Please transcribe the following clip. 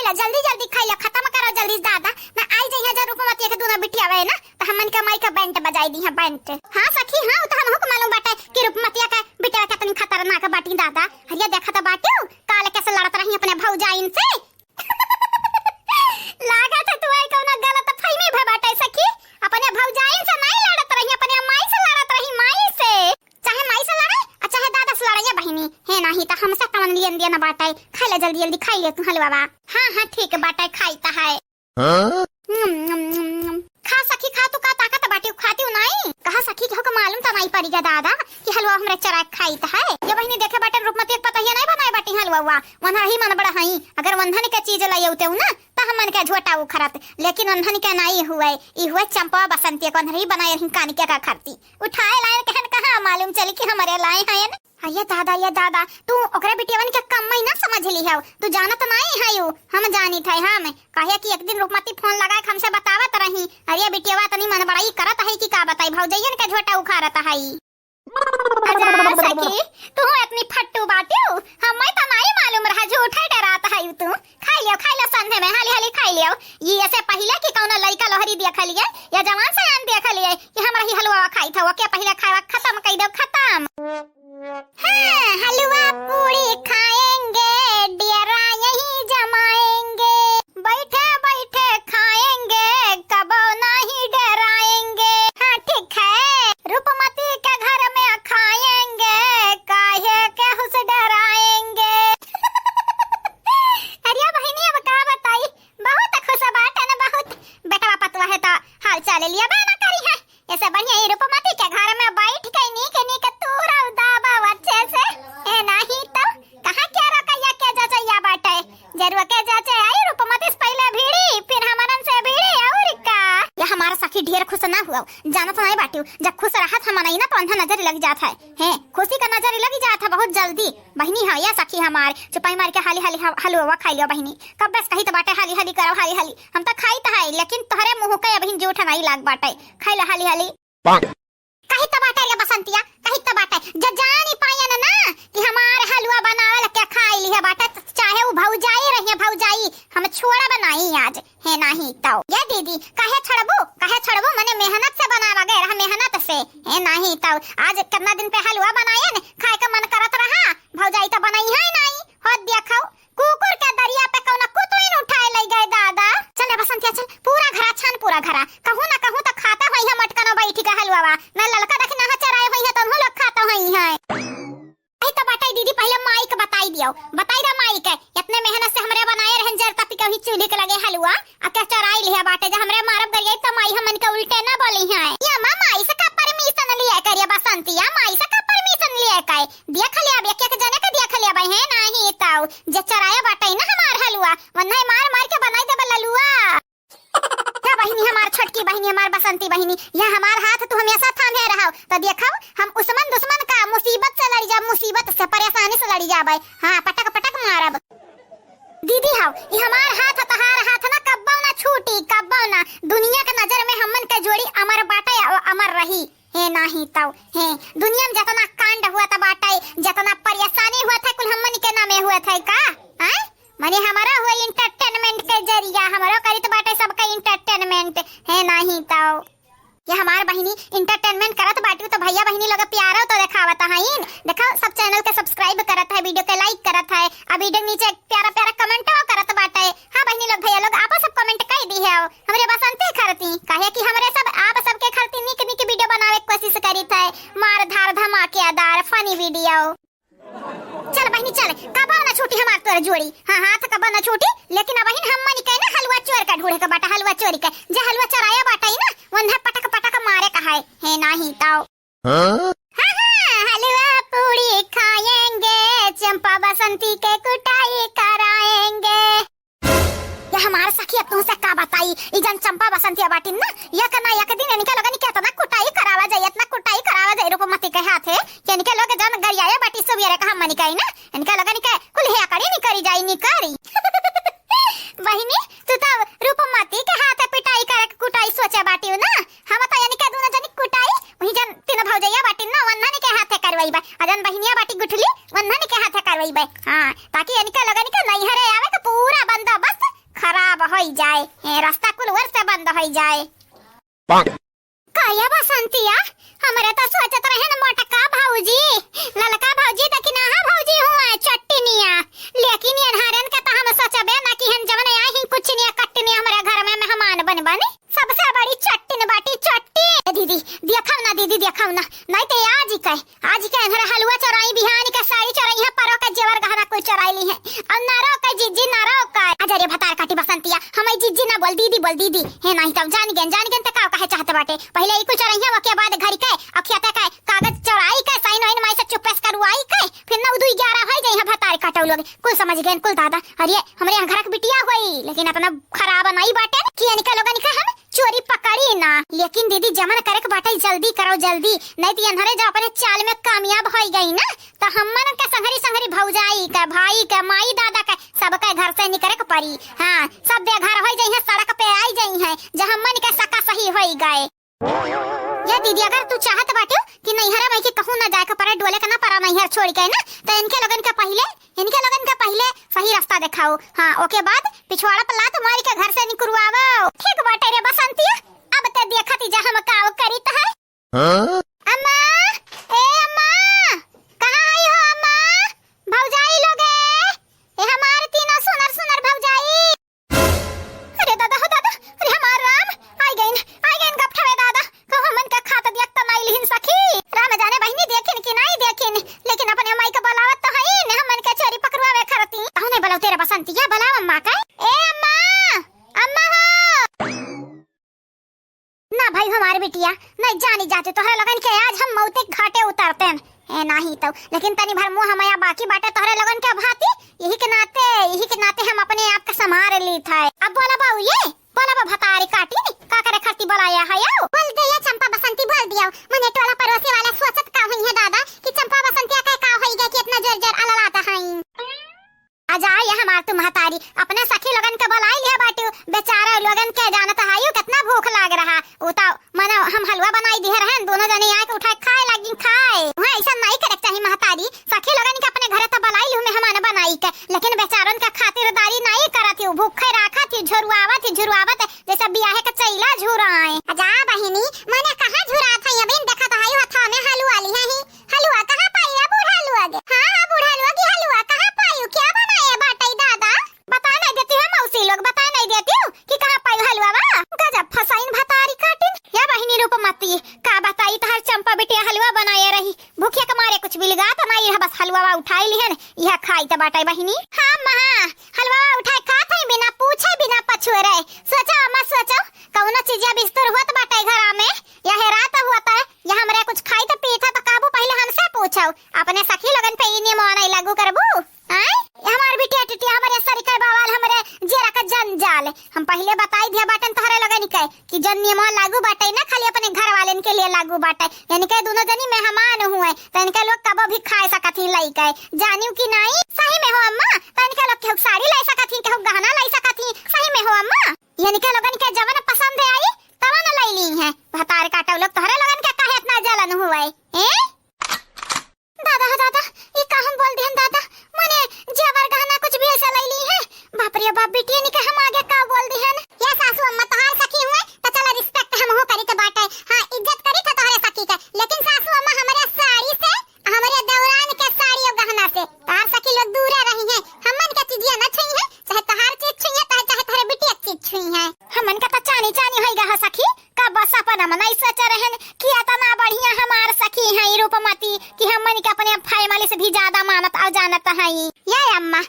लो जल्दी जल्दी खाई लो, खत्म करो जल्दी दादा। मैं आई जइहा जरूर रूपमती के दोनों बिटिया आवे ना तो हमन के माई का बैंड बजाई दी है बैंड। हां सखी हां तो हमहु को मालूम बाटे कि रूपमती का बिटिया कितनी खतरनाक बाटी दादा। हरिया देखा तो बाटे काले कैसे लड़त रही अपने भौजाइन से। लागत है तू आई कौनो गलत फहमी भे बाटे सखी, अपने भौजाइन से नहीं लड़त रही, अपने माई से लड़त रही, माई से। चाहे माई से लड़े और चाहे दादा से लड़े बहिनी है नहीं तो हमसे कौन लियन दिया ना बाटे। खा ले जल्दी जल्दी खाई ले तू हलवा बा। हां हां ठीक है बाटे खाईता है। खा सखी खा, तू का ताकत बाटी खाती नहीं। कहा सखी के हो मालूम तो नहीं पड़ेगा दादा कि हलवा हमरे चरा खाईता है। ये बहिनी देखे बाटे रूपमती पता ही नहीं बनाए बाटी हलवा हुआ वना ही मन बड़ा हई। अगर वंधन के चीज लायौते ना तो हमन के झोटा उखरत, लेकिन वंधन के नहीं हुए ई हुए चंपा बसंती को नहीं बनाए रही कानी के का खरती उठाए लाए कहन कहां मालूम चली कि हमरे लाए हैं। ये दादा तू ओकरे बिटियावन के कम ही ना समझ ली है, तू जानत नहीं है यू हम जानी थे। हम कहे कि एक दिन रूपमती फोन लगा के हमसे बतावत रही अरे बिटियावा तनी मन बड़ाई करत है कि का बताई भौजैयन के झोटा उखारत है। अजा सखी तू इतनी फट्टू बाटू हमें तो नहीं मालूम रहा झूठे डरात है तू। खाई लो संधे में हाली हाली खाई लियो। ये ऐसे पहले कि कौनो लइका लोहरी देख लिए या जवान से आन देख लिए कि हमरा ही हलवा खाई था के पहले खावा खत्म कई दो खत्म। हाँ, हलवा पूरी खाएंगे डेरा यही जमाएंगे, बैठे बैठे खाएंगे कबो नहीं डराएंगे। हाँ ठीक है रूपमती के घर में खाएंगे काहे के हुस डराएंगे। अरे बहिनी अब का बताई बहुत खुश बात है ना, बहुत बेटा पतवा है तो हाल चाल लिया बना करी है। ऐसे बढ़िया ही रूपमती के घर में बैठ के नीक तूरा दाबा अच्छे से ए नहीं तो कहां क्या रखैया के जाचैया बाटे जरूर के जाचे आई रूपमती से पहले भीड़ी फिर हमरन से भीड़ी और का। ये हमारा सखी ढेर खुश ना हुआ जानत नहीं बाटू, जब खुश रहत हम नहीं ना तो अंधा नजर लग जात है खुशी का नजर लग जात है बहुत जल्दी। बहिनी है या सखी हमार चुपाई मार के हाली हाली हलवा खाई लियो बहिनी कब बस कही तो बाटे हाली हाली करो हाली हाली हम तो खाई तो है लेकिन तोहरे मुंह के अभी जूठ नहीं लाग बाटे खाई लो हाली हाली। कही तो बाटे रे बसंतिया कही तो बाटे जानी पायन ना कि हमार हलवा बनावे के खाई लिया बाटे चाहे वो भौजाई रही भौजाई हम छोड़ा बनाई आज है नहीं तो। ये दीदी काहे छड़बू मने मेहनत से बनावा गए रहा मेहनत से है नहीं तो। आज कितना दिन पे हलवा बनाए न खाए का मन करत रहा भौजाई तो बनाई है नहीं हो देखो कुकुर के दरिया पे कौन कुतुइन उठाए ले गए दादा। चल बसंतिया चल पूरा घरा छान पूरा घरा कहूं ना कहूं तो खाता होई है मटका न बैठी का हलवा ना ललका देख ना चराए होई है तो हम लोग खाता होई है। आई तो बताई दीदी पहले माई के बताई दियो बताई रे माई के इतने मेहनत से हमरे बनाए रहन जर तक कभी चूल्हे के लगे हलवा आ के चराई लिया बाटे जे हमरे मारब गरिए तो माई हमन के उल्टे ना बोली है। या माई से का परमिशन लिया करिए बसंतिया माई से का परमिशन लिया काय देख लिया अब एक एक जने के देख लिया भाई है नहीं तो जे चराया बाटे ना हमार हलवा वन्ने मार मार के बनाई दे ललुआ। क्या बहिनी हमार छोटकी बहिनी हमार बसंती बहिनी यह हमार हाथ तू हमेशा थामे रहो तो देखो हम दुश्मन का मुसीबत से लड़ी जा मुसीबत से परेशानी से लड़ी जाबे। हां पटक पटक मारब दीदी हाउ ये हमार हाथ तहार हाथ ना कब्बो ना छूटी कब्बो ना दुनिया के नजर में हमन के जोड़ी अमर बाटे अमर रही है नहीं तो है। दुनिया में जितना कांड हुआ था बाटे जितना परेशानी हुआ था कुल हमन के नामे हुआ था का हैं माने हमारा हुआ एंटरटेनमेंट के जरिया हमारा करी तो बाटे सबका एंटरटेनमेंट है नहीं तो। ये हमार बहिनी एंटरटेनमेंट करत बाटी तो भैया बहिनी लोग प्यारा तो दिखावत है देखो सब चैनल के सब्सक्राइब करत है वीडियो के लाइक करत है अब वीडियो नीचे प्यारा प्यारा कमेंट करत बाटे। हां बहिनी लोग भैया लोग आप सब कमेंट कर दी है हमरे बसंती खरती काहे कि हमरे सब आप सबके खरती निक निक वीडियो बनावे के कोशिश करी थे मार धार धमाकेदार फनी वीडियो। चल बहिनी चल कबो ना छूटी हमार तोर जोड़ी हां हाथ कबो ना छूटी लेकिन अब हमन के ना हलवा चोर का ढूंढे के बाटा हलवा चोरी के जे हलवा चराया बाटा ही ना वंधा पटक पटक मारे का है नहीं तो। हां हलवा पूरी खाएंगे चंपा बसंती के कुटाई कराएंगे। ये हमार सखी अब तुमसे का बताई ई जन चंपा बसंती बाटी ना एक ना एक दिन इनके लोगन के इतना कुटाई करावा जाए इतना कुटाई करावा जाए रूपमती के हाथ है कि इनके लोग जन गरियाए बाटी सब ये कहा मनी कई ना इनका लोगन के कुल हे कड़ी नहीं करी जाई नहीं करी। बहिनी तू तो रूपमती के हाथ पिटाई कर कुटाई सोचे बाटी ना हम तो यानी के दोनों जनी कुटाई वही जन तीन भौजैया बाटी ना वन्ना के हाथ करवाई बा अजन बहिनिया बाटी गुठली वन्ना के हाथ करवाई बा। हां ताकि यानी के लगन के नहीं हरे आवे तो पूरा बंदोबस्त जाए, रास्ता कुल वर से बंद हो जाए। काया बसंतिया हमरे तो सोचत रहे न मोटका भौजी ललका भौजी देखी ना भौजी हुआ चट्टनिया, लेकिन अनहरन के तो हम सोचबे ना कि हम जवन आई ही कुछ नहीं कट्टनी हमारे घर में मेहमान बन बने सबसे बड़ी चट्टन बाटी चट्टी। दीदी देखो ना, दीदी देखो ना, नहीं तो आज के हमारे हलवा चोराई बिहानी का साड़ी चोराई है, परो का जेवर गहना कोई चोराई ली है और नारो का जिज्जी नारो का अजय रे भतार काटी बसंतिया हमें जिज्जी ना बोल दीदी है नहीं तब जान गेन तक का कहे चाहते बाटे पहले ई कुछ चोराई है के बाद घर के अखियाते का कागज चोराई का साइन वाइन माई से चुपस करवाई का फिर 9 2 11 हो जाई है भतार काटो लोग कुल समझ गए कुल दादा। अरे हमरे घर के बिटिया होई लेकिन अपना खराब नहीं बाटे कि निकल लोगन का हम चोरी पकड़ी ना, लेकिन दीदी जमन करे के बाटे जल्दी करो जल्दी, नहीं तो अनहरे जो अपने चाल में कामयाब हो गई ना तो हमन के संगरी भौजाई का भाई का माई दादा का सबका घर से निकले के पड़ी। हां सब बेघर हो जाई है, सड़क पे आई जाई है जब हमन के सका सही हो गए। ये दीदी अगर तू चाहत बाटे कि नैहरा में के कहूं ना जाए के परे डोले के ना परा नैहर छोड़ के ना तो इनके लोगन के पहले सही रास्ता दिखाओ। हां ओके बाद पिछवाड़ा पर लात मार के घर से निकलवाओ। ठीक बाटे रे बसंतिया अब ते देखती जा हम काव करी त है। हां अम्मा ए अम्मा कहां आई हो अम्मा भौजाई लोगे ए हमारे तीनों सुनर भौजाई। अरे दादा हो दादा, अरे हमार राम आई गईन गपठवे दादा कहू मन का खात दिया त नहीं लिहिन सखी राम जाने बहिनी देखिन कि नहीं देखिन, लेकिन अपने माई का बुलावत तो है ने हमन के चोरी पकड़वावे खरती कहू नहीं बुलाओ तेरे बसंतिया बुलाओ अम्मा का। ए अम्मा हो ना भाई हमारे बिटिया नहीं जानी जाते तोहरे लगन के आज हम मौते घाटे उतारते हैं ए नहीं तो, लेकिन तनी भर मुंह हमाया बाकी बाटे तोहरे लगन के भाती यही के नाते हम अपने आप का संभाल ली था। अब बोला बाऊ ये बोला बा भतारी काटी का करे खरती बुलाया है आओ बोल दे ये चंपा बसंती बोल दिया मने टोला पड़ोसी वाला सोचत का हुई है दादा कि चंपा बसंतिया का होई गया कि इतना जोर अललाता है। आजा ये हमार तुम महतारी अपने सखी लगन के बुलाई लिया बाटू बेचारा लगन के जानत हायू कितना भूख लाग रहा उता मने हम हलवा बनाई दिए रहन दोनों जने आए के उठाए खाए लगी खाए हां ऐसा नहीं करे चाहिए महतारी सखी लगन के अपने घर त बुलाई लू मेहमान बनाई के, लेकिन बेचारन का खातिरदारी नहीं करत हूं भूखे रखा थी झुरवावत जैसा बियाह के चैला झुराए। आजा बहिनी मने कहां झुरात है अबे देखत हायू हथा में हलवा ली है हलवा कहां पाई है बूढ़ा हलवा दे हां बूढ़ा हलवा की हलवा कहां पाई क्या बनाए बाटई दादा बता नहीं देती है मौसी लोग बता नहीं देती हूं कि कहां पाई हलवा वा गजब फसाइन भतारी काटिन या बहिनी रूपमती का बताई तहर चंपा बेटिया हलवा बनाए रही भूखे के मारे कुछ बिलगा त नहीं है बस हलवा उठाई ली है यह खाई त बाटई बहिनी। हां मां हलवा उठाए खात है बिना पूछे बिना पछुरे सोचो मत सोचो कौनो चीज बिस्तर होत बाटई घरा में या है रात होता या हमरे कुछ खाई त पीता त काबू पहले हमसे पूछो अपने सखी लगन पे इने मोना लागू करबू हैं हमार बिटिया टिटिया हमरे सरिका बवाल हमरे जेरा का जंजाल हम पहले बताई दिया बाटन तोहरे लगन के कि जन नियम लागू बाटई ना खाली अपने घर वालेन के लिए लागू बाटई यानी के दोनों जनी मेहमान हुए त इनके लोग कबो भी खाए सकथी लई के जानियो कि नहीं सही में हो अम्मा त इनके लोग के साड़ी लाई सकथी के गहना लाई सकथी सही में हो अम्मा यानी के लोगन के जवन पसंद आई तवन लई ली है भतार काटा लोग तोहरे लगन के काहे इतना जलन हुए हैं दादा ये का हम बोल देहन दादा मने जेवर गहना कुछ भी ऐसा लई ली है बाप रे बाप बेटी ने के हम आगे का बोल देहन या सासू अम्मा तोहार सखी हुए त चला रिस्पेक्ट हम हो करी त बाटे हां इज्जत करी त तोहरे सखी के, लेकिन सासू अम्मा हमरे साड़ी से हमरे दौरान के साड़ी और गहना से तोहार सखी लोग दूर रही है हमन के चीजिया न छई है चाहे तोहार चीज छई है चाहे तोहरे बिटिया चीज छई है हमन का त चानी होई गा सखी का बस अपन हम नहीं सोच रहन कि इतना बढ़िया हमार सखी है रूपमती कि हमन के अपने फैमिली से भी ज्यादा मानत और जानत है। या अम्मा